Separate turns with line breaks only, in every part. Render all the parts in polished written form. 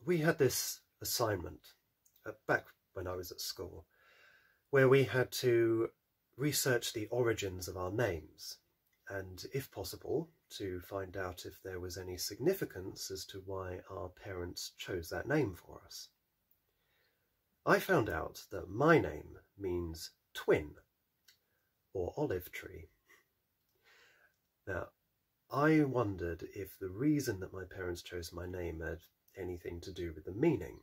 We had this assignment back when I was at school where we had to research the origins of our names and, if possible, to find out if there was any significance as to why our parents chose that name for us. I found out that my name means twin or olive tree. Now, I wondered if the reason that my parents chose my name had anything to do with the meaning.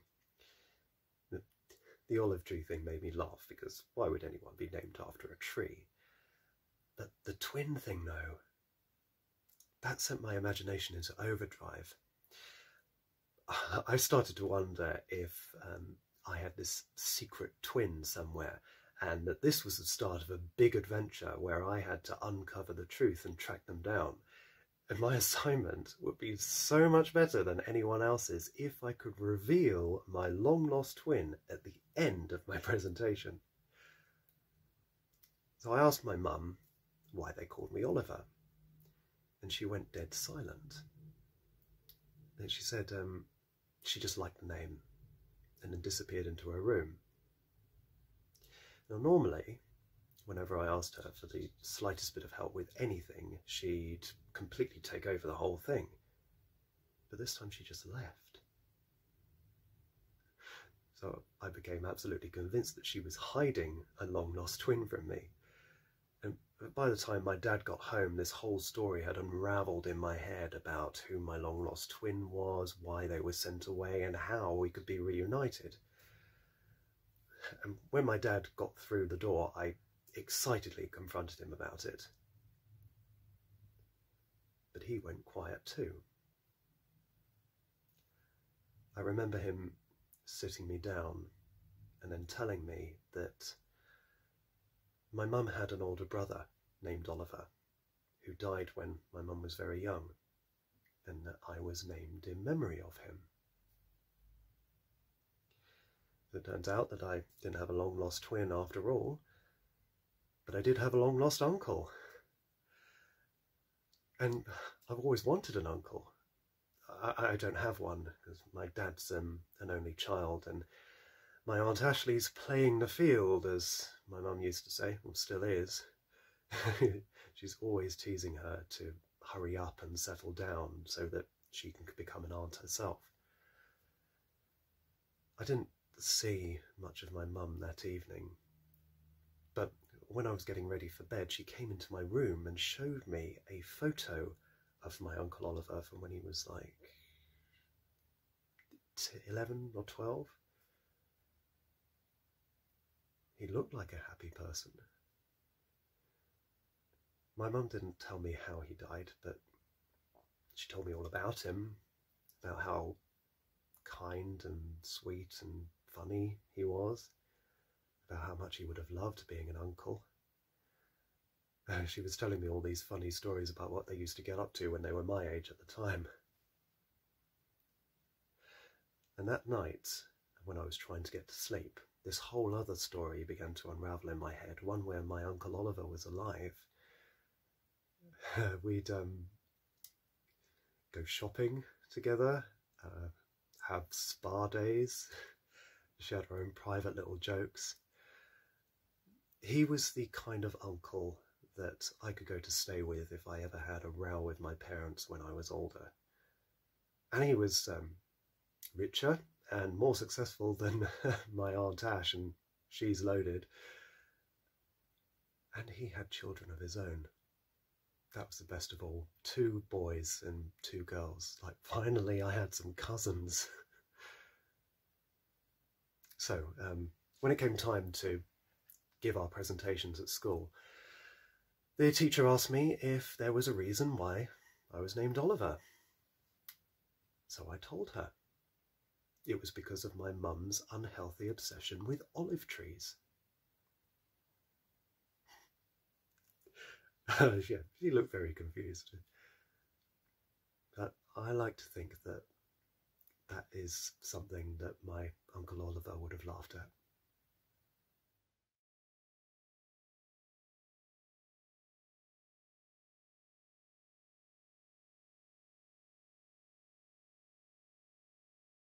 The olive tree thing made me laugh, because why would anyone be named after a tree? But the twin thing, though, that sent my imagination into overdrive. I started to wonder if I had this secret twin somewhere, and that this was the start of a big adventure where I had to uncover the truth and track them down. And my assignment would be so much better than anyone else's if I could reveal my long-lost twin at the end of my presentation. So I asked my mum why they called me Oliver, and she went dead silent. Then she said she just liked the name, and then disappeared into her room. Now, normally, whenever I asked her for the slightest bit of help with anything, she'd completely take over the whole thing. But this time she just left. So I became absolutely convinced that she was hiding a long-lost twin from me. And by the time my dad got home, this whole story had unravelled in my head about who my long-lost twin was, why they were sent away, and how we could be reunited. And when my dad got through the door, I excitedly confronted him about it. But he went quiet too. I remember him sitting me down and then telling me that my mum had an older brother named Oliver who died when my mum was very young, and that I was named in memory of him. It turns out that I didn't have a long-lost twin after all, but I did have a long-lost uncle. And I've always wanted an uncle. I don't have one, because my dad's an only child, and my Aunt Ashley's playing the field, as my mum used to say, or still is. She's always teasing her to hurry up and settle down so that she can become an aunt herself. I didn't see much of my mum that evening, but when I was getting ready for bed, she came into my room and showed me a photo of my Uncle Oliver from when he was like 11 or 12. He looked like a happy person. My mum didn't tell me how he died, but she told me all about him, about how kind and sweet and funny he was, about how much he would have loved being an uncle. She was telling me all these funny stories about what they used to get up to when they were my age at the time. And that night, when I was trying to get to sleep, this whole other story began to unravel in my head, one where my Uncle Oliver was alive. We'd go shopping together, have spa days, share our own private little jokes. He was the kind of uncle that I could go to stay with if I ever had a row with my parents when I was older. And he was richer and more successful than my Aunt Ash, and she's loaded. And he had children of his own. That was the best of all. 2 boys and 2 girls. Like, finally I had some cousins. So, when it came time to give our presentations at school, the teacher asked me if there was a reason why I was named Oliver. So I told her. It was because of my mum's unhealthy obsession with olive trees. Yeah, she looked very confused. But I like to think that that is something that my Uncle Oliver would have laughed at.